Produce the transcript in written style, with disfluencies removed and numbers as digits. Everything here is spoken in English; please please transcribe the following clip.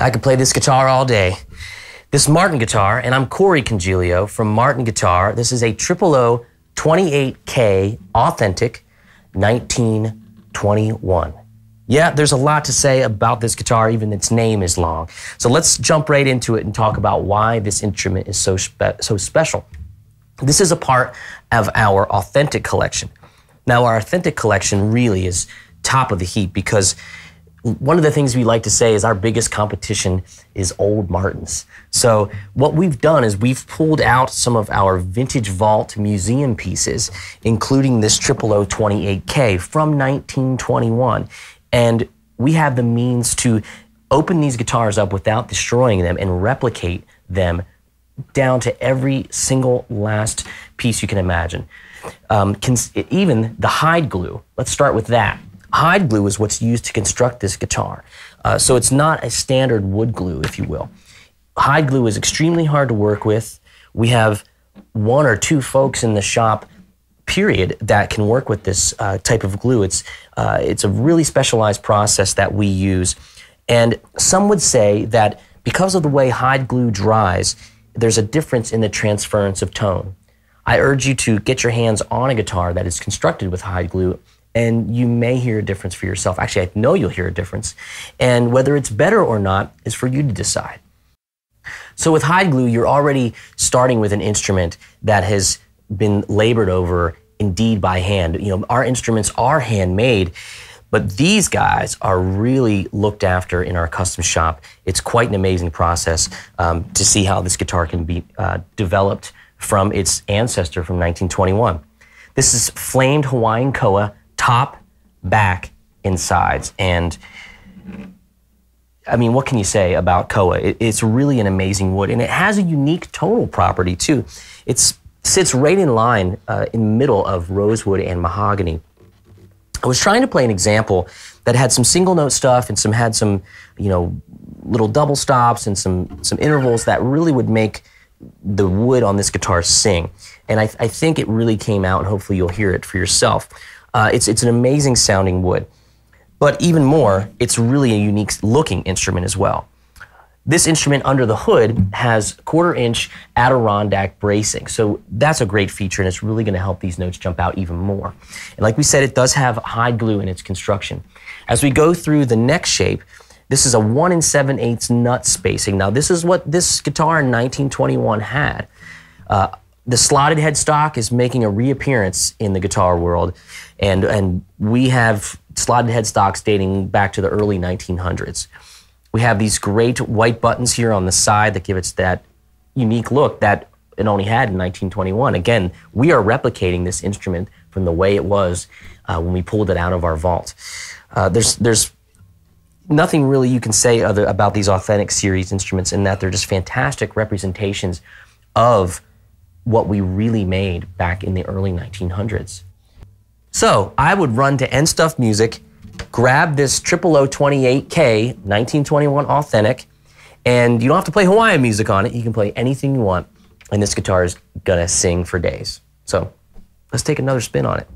I could play this guitar all day. This Martin guitar, and I'm Corey Congilio from Martin Guitar. This is a 000 28K authentic 1921. Yeah, there's a lot to say about this guitar, even its name is long. So let's jump right into it and talk about why this instrument is so special. This is a part of our authentic collection. Now, our authentic collection really is top of the heap because one of the things we like to say is our biggest competition is old Martins. So what we've done is we've pulled out some of our vintage vault museum pieces, including this 000 28K from 1921. And we have the means to open these guitars up without destroying them and replicate them down to every single last piece you can imagine. Even the hide glue, let's start with that. Hide glue is what's used to construct this guitar. So it's not a standard wood glue, if you will. Hide glue is extremely hard to work with. We have 1 or 2 folks in the shop, period, that can work with this type of glue. It's a really specialized process that we use. And some would say that because of the way hide glue dries, there's a difference in the transference of tone. I urge you to get your hands on a guitar that is constructed with hide glue, and you may hear a difference for yourself. Actually, I know you'll hear a difference. And whether it's better or not is for you to decide. So with hide glue, you're already starting with an instrument that has been labored over, indeed by hand. You know, our instruments are handmade, but these guys are really looked after in our custom shop. It's quite an amazing process to see how this guitar can be developed from its ancestor from 1921. This is flamed Hawaiian koa, top, back, and sides. And I mean, what can you say about koa? It's really an amazing wood, and it has a unique tonal property too. It sits right in line in the middle of rosewood and mahogany. I was trying to play an example that had some single note stuff and had some, you know, little double stops and some intervals that really would make the wood on this guitar sing. And I think it really came out, and hopefully you'll hear it for yourself. It's an amazing sounding wood, but even more, it's really a unique looking instrument as well. This instrument under the hood has 1/4 inch Adirondack bracing, so that's a great feature, and it's really going to help these notes jump out even more. And like we said, it does have hide glue in its construction. As we go through the neck shape, this is a 1 7/8 nut spacing. Now this is what this guitar in 1921 had. The slotted headstock is making a reappearance in the guitar world, and we have slotted headstocks dating back to the early 1900s. We have these great white buttons here on the side that give it that unique look that it only had in 1921. Again, we are replicating this instrument from the way it was when we pulled it out of our vault. There's nothing really you can say about these authentic series instruments in that they're just fantastic representations of what we really made back in the early 1900s. So I would run to End Stuff Music, grab this 000 28K 1921 authentic, and you don't have to play Hawaiian music on it. You can play anything you want, and this guitar is gonna sing for days. So let's take another spin on it.